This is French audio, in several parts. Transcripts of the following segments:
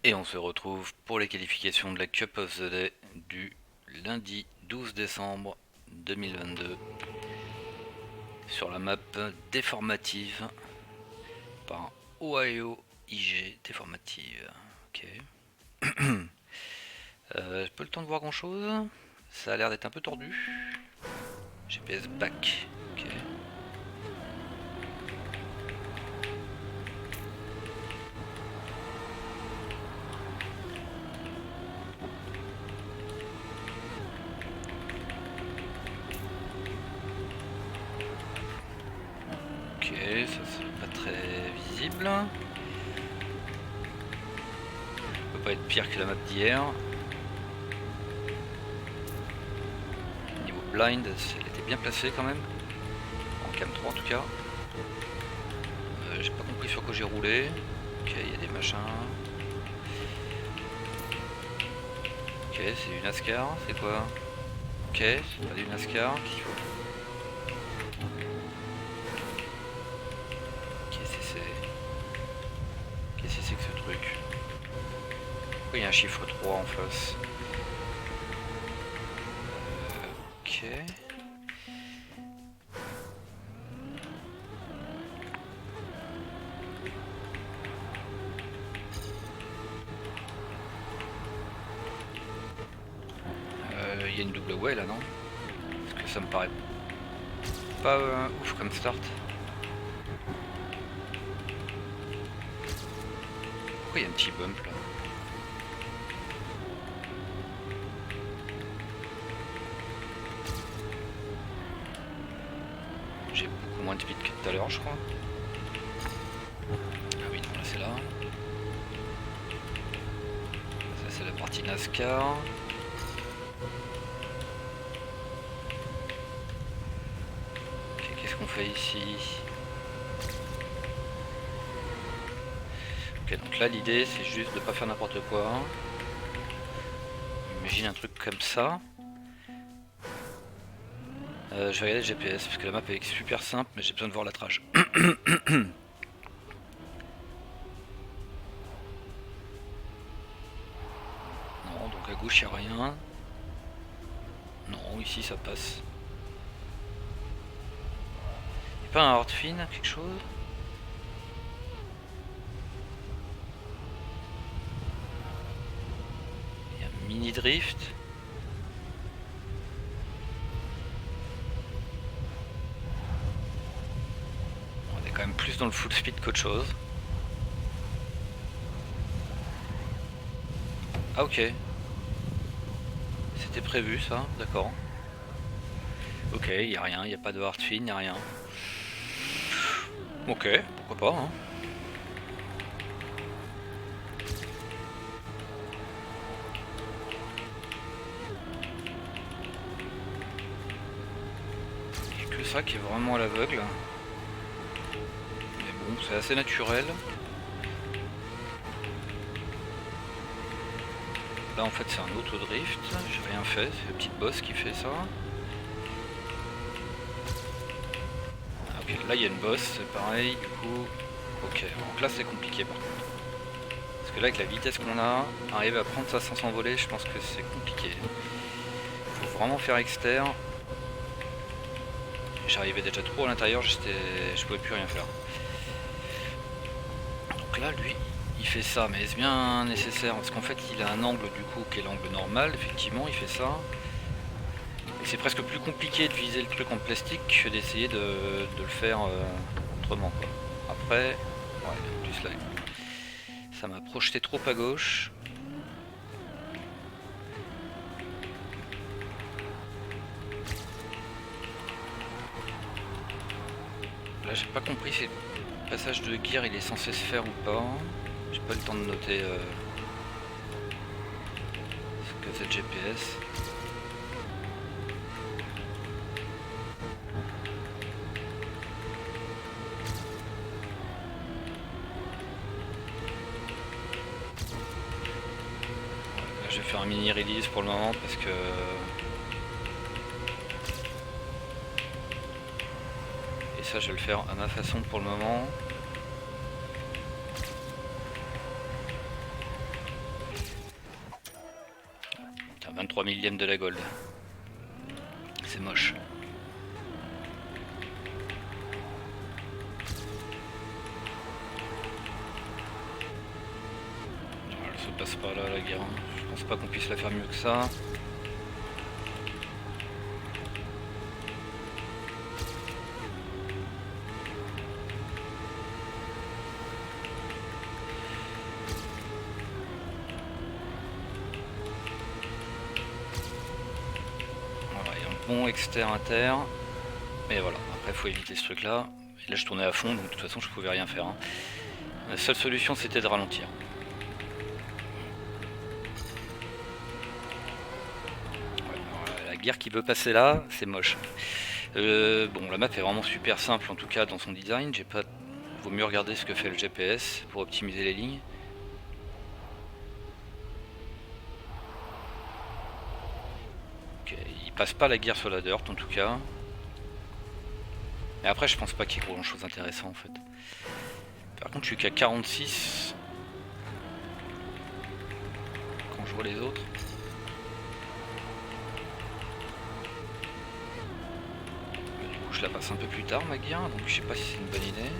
Et on se retrouve pour les qualifications de la Cup of the Day du lundi 12 décembre 2022 sur la map déformative par Ohio IG déformative. Ok. J'ai pas le temps de voir grand chose. Ça a l'air d'être un peu tordu. GPS back. Ok. Ok, ça c'est pas très visible. Peut pas être pire que la map d'hier. Niveau blind, elle était bien placée quand même. En cam 3 en tout cas. J'ai pas compris sur quoi j'ai roulé. Ok, il y a des machins. Ok, c'est du NASCAR, c'est quoi? Ok, c'est pas du NASCAR qu'il faut. Qu'est-ce que c'est? Qu'est-ce que c'est que ce truc? Pourquoi il y a un chiffre 3 en face? Ok. Il y a une double way là, non? Parce que ça me paraît pas ouf comme start. Pourquoi il y a un petit bump là? J'ai beaucoup moins de speed que tout à l'heure, je crois. Ah oui, non, là c'est là. Ça c'est la partie NASCAR. Ok, qu'est-ce qu'on fait ici? Ok, donc là l'idée c'est juste de pas faire n'importe quoi. Imagine un truc comme ça. Je vais regarder le GPS parce que la map est super simple, mais j'ai besoin de voir la trage. Non, donc à gauche il n'y a rien. Non, ici ça passe. Y'a pas un hard fin, quelque chose? Il y a un mini drift. On est quand même plus dans le full speed qu'autre chose. Ah ok. C'était prévu ça, d'accord. Ok, il n'y a rien, il n'y a pas de hard fin, il n'y a rien. Ok, pourquoi pas, hein. Il n'y a que ça qui est vraiment à l'aveugle. Mais bon, c'est assez naturel. Là en fait c'est un auto drift, j'ai rien fait, c'est le petit boss qui fait ça. Ah, ok, là il y a une boss, c'est pareil, du coup. Ok, donc là c'est compliqué par contre. Parce que là avec la vitesse qu'on a, arriver à prendre ça sans s'envoler, je pense que c'est compliqué. Faut vraiment faire externe. J'arrivais déjà trop à l'intérieur, je pouvais plus rien faire. Donc là lui, il fait ça, mais est-ce bien nécessaire? Parce qu'en fait il a un angle du coup qui est l'angle normal, effectivement il fait ça. Et c'est presque plus compliqué de viser le truc en plastique que d'essayer de le faire autrement quoi. Après, ouais, en plus là, ça m'a projeté trop à gauche. Là j'ai pas compris si le passage de gear il est censé se faire ou pas. J'ai pas le temps de noter ce que c'est le GPS. Là, je vais faire un mini release pour le moment parce que et ça je vais le faire à ma façon pour le moment. 23 millième de la gold. C'est moche. Elle se passe pas là la guerre. Je pense pas qu'on puisse la faire mieux que ça. Bon, exter, inter, mais voilà, après il faut éviter ce truc là, et là je tournais à fond donc de toute façon je pouvais rien faire, hein. La seule solution c'était de ralentir. Ouais, alors, la guerre qui veut passer là, c'est moche. Bon, la map est vraiment super simple en tout cas dans son design, j'ai pas... vaut mieux regarder ce que fait le GPS pour optimiser les lignes. Passe pas la guerre sur la dirt en tout cas. Et après je pense pas qu'il y ait grand chose d'intéressant en fait. Par contre je suis qu'à 46 quand je vois les autres. Mais du coup je la passe un peu plus tard ma guerre, donc je sais pas si c'est une bonne idée.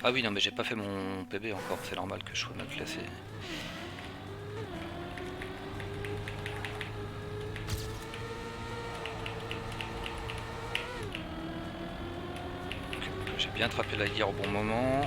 Ah oui non mais j'ai pas fait mon PB encore, c'est normal que je sois mal classé. Bien attrapé la guerre au bon moment.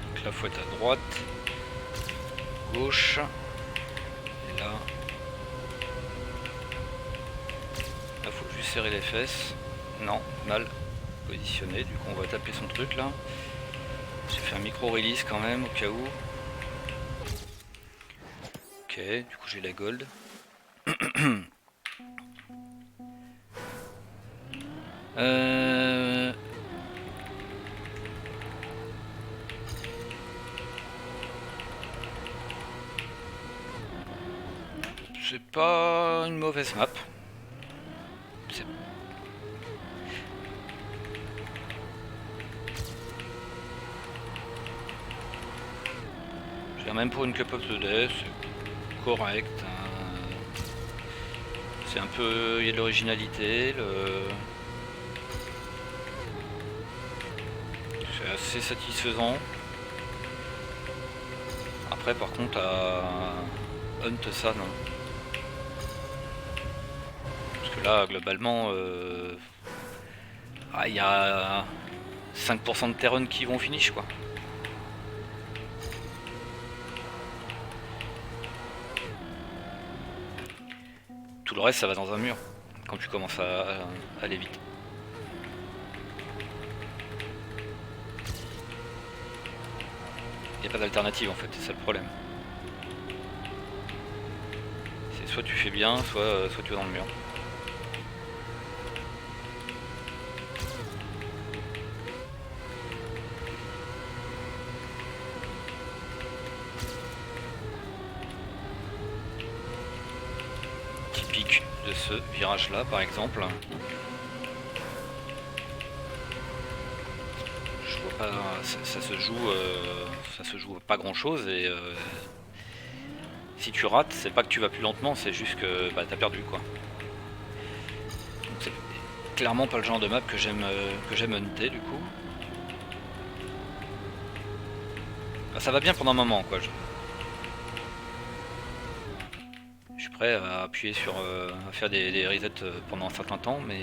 Donc là faut être à droite, gauche, et là faut juste serrer les fesses. Non, mal positionné, du coup on va taper son truc là. J'ai fait un micro release quand même au cas où. Ok, du coup j'ai la gold. C'est pas une mauvaise map. Même pour une Cup of the Day, c'est correct. Hein. C'est un peu... il y a de l'originalité. C'est assez satisfaisant. Après par contre à hunt ça non. Parce que là globalement il y a 5% de terrain qui vont finish quoi. Tout le reste ça va dans un mur quand tu commences à aller vite. Il n'y a pas d'alternative en fait, c'est ça le problème. C'est soit tu fais bien, soit tu vas dans le mur. Typique de ce virage là par exemple. Je vois pas, ça se joue pas grand chose et si tu rates, c'est pas que tu vas plus lentement, c'est juste que bah, t'as perdu quoi. C'est clairement pas le genre de map que j'aime hunter du coup. Bah, ça va bien pendant un moment quoi. Je suis prêt à appuyer sur à faire des resets pendant un certain temps, mais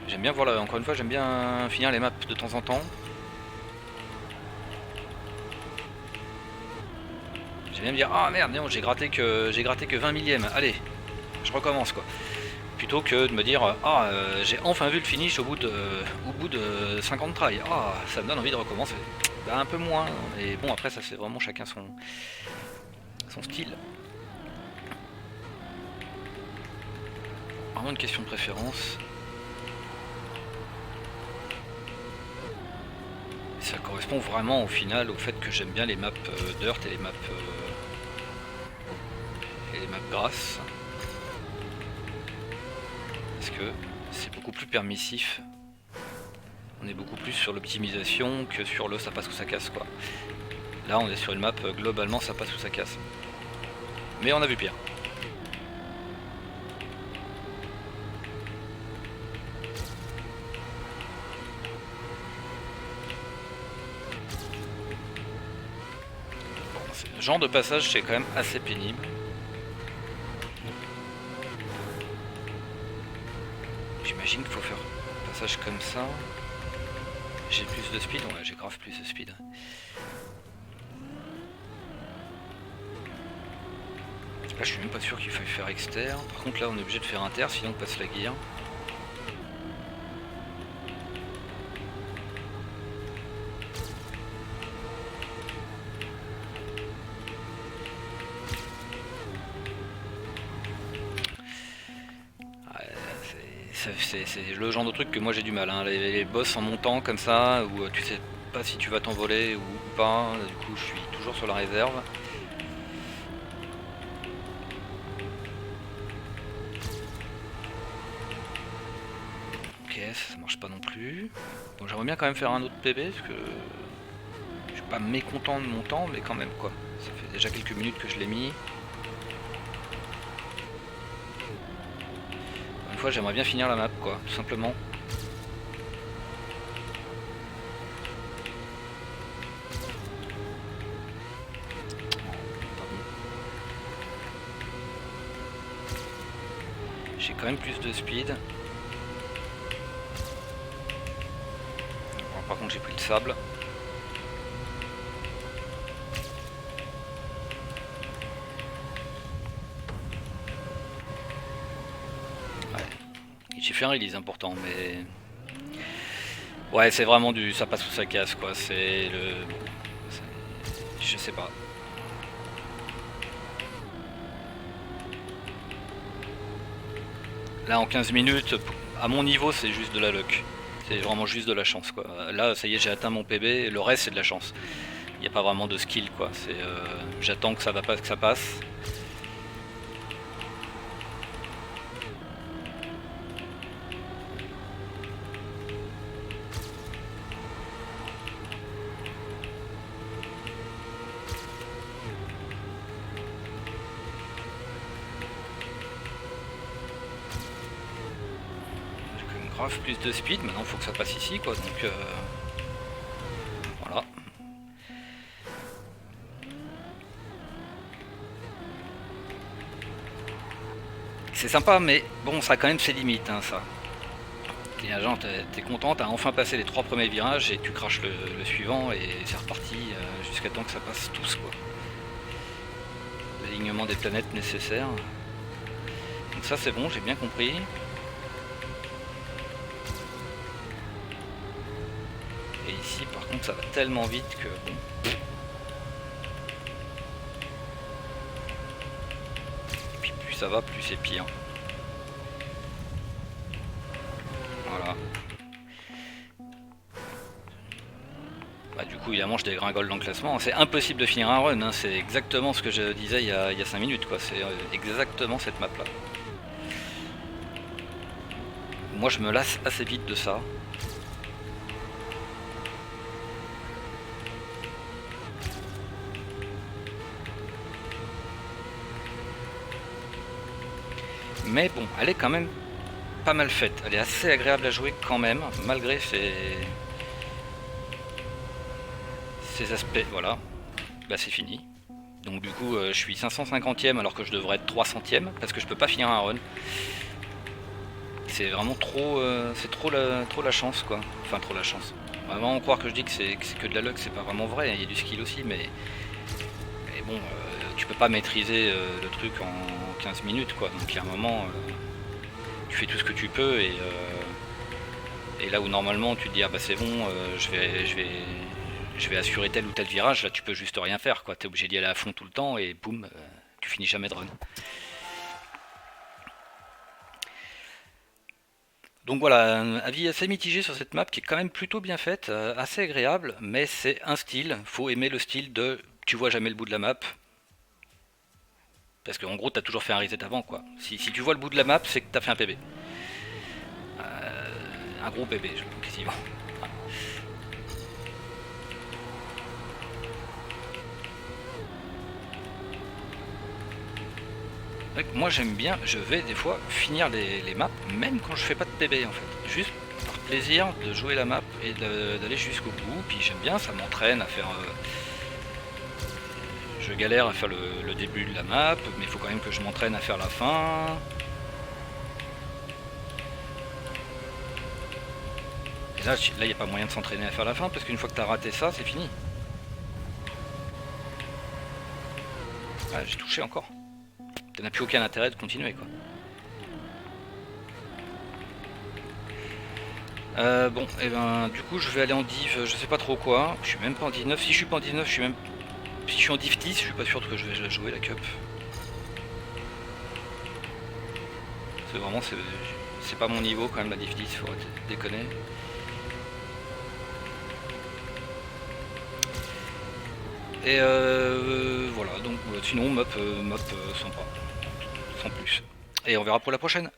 j'aime bien voir encore une fois j'aime bien finir les maps de temps en temps. J'aime bien me dire ah merde non, j'ai gratté que 20 millième, allez, je recommence quoi. Plutôt que de me dire ah j'ai enfin vu le finish au bout de 50 tries. Ah ça me donne envie de recommencer. Bah, un peu moins, et bon après ça c'est vraiment chacun son style. Vraiment une question de préférence. Ça correspond vraiment au final au fait que j'aime bien les maps dirt et les maps grasses. parce que c'est beaucoup plus permissif. On est beaucoup plus sur l'optimisation que sur le ça passe ou ça casse quoi. Là on est sur une map globalement ça passe ou ça casse. Mais on a vu pire. Bon, ce genre de passage c'est quand même assez pénible. J'imagine qu'il faut faire un passage comme ça. J'ai plus de speed, ouais j'ai grave plus de speed. Là je suis même pas sûr qu'il faille faire externe. Par contre là on est obligé de faire inter sinon on passe la gear. C'est le genre de truc que moi j'ai du mal, hein. Les boss en montant comme ça, où tu sais pas si tu vas t'envoler ou pas, du coup je suis toujours sur la réserve. Ok, ça marche pas non plus. Bon, j'aimerais bien quand même faire un autre PB, parce que je suis pas mécontent de mon temps, mais quand même quoi. Ça fait déjà quelques minutes que je l'ai mis. Une fois j'aimerais bien finir la map quoi, tout simplement. J'ai quand même plus de speed. Bon, par contre j'ai pris le sable. J'ai fait un release important, mais ouais, c'est vraiment du ça passe ou ça casse quoi. C'est le, je sais pas. Là en 15 minutes, à mon niveau, c'est juste de la luck. C'est vraiment juste de la chance quoi. Là, ça y est, j'ai atteint mon PB. Le reste, c'est de la chance. Il n'y a pas vraiment de skill quoi. C'est j'attends que ça va pas, que ça passe. Grave plus de speed, maintenant il faut que ça passe ici quoi, donc voilà. C'est sympa mais bon ça a quand même ses limites hein, ça. Les agents t'es content, t'as enfin passé les 3 premiers virages et tu craches le suivant et c'est reparti jusqu'à temps que ça passe tous quoi. L'alignement des planètes nécessaires. Donc ça c'est bon, j'ai bien compris. Et ici par contre ça va tellement vite que bon. Et puis plus ça va, plus c'est pire. Voilà. Bah, du coup évidemment je dégringole dans le classement. C'est impossible de finir un run, hein. C'est exactement ce que je disais il y a 5 minutes quoi. C'est exactement cette map là. Moi je me lasse assez vite de ça. Mais bon, elle est quand même pas mal faite. Elle est assez agréable à jouer quand même, malgré ces aspects. Voilà, bah c'est fini. Donc du coup, je suis 550ème alors que je devrais être 300ème parce que je peux pas finir un run. C'est vraiment trop, c'est trop la chance quoi. Enfin trop la chance. Vraiment croire que je dis que c'est que de la luck, c'est pas vraiment vrai. Il y a du skill aussi, mais bon, tu peux pas maîtriser le truc en 15 minutes quoi. Donc il y a un moment, tu fais tout ce que tu peux et là où normalement tu te dis ah bah c'est bon, je vais assurer tel ou tel virage, là tu peux juste rien faire quoi. T'es obligé d'y aller à fond tout le temps et boum, tu finis jamais de run. Donc voilà, un avis assez mitigé sur cette map qui est quand même plutôt bien faite, assez agréable, mais c'est un style, faut aimer le style de tu vois jamais le bout de la map. Parce qu'en gros t'as toujours fait un reset avant quoi. Si tu vois le bout de la map, c'est que t'as fait un PB. un gros bébé, quasiment. Moi j'aime bien, je vais des fois finir les maps, même quand je fais pas de PB en fait. Juste par plaisir de jouer la map et d'aller jusqu'au bout. Puis j'aime bien, ça m'entraîne à faire... je galère à faire le début de la map, mais il faut quand même que je m'entraîne à faire la fin. Et là, il n'y a pas moyen de s'entraîner à faire la fin, parce qu'une fois que tu as raté ça, c'est fini. Ah, j'ai touché encore. Ça n'a plus aucun intérêt de continuer, quoi. Bon, et ben du coup je vais aller en div, je sais pas trop quoi. Je suis même pas en 19. Si je suis pas en 19, je suis même... Si je suis en div 10, je suis pas sûr que je vais la jouer la cup. C'est vraiment... C'est pas mon niveau quand même la div 10, faut déconner. Et voilà, donc sinon map sympa. Sans plus. Et on verra pour la prochaine.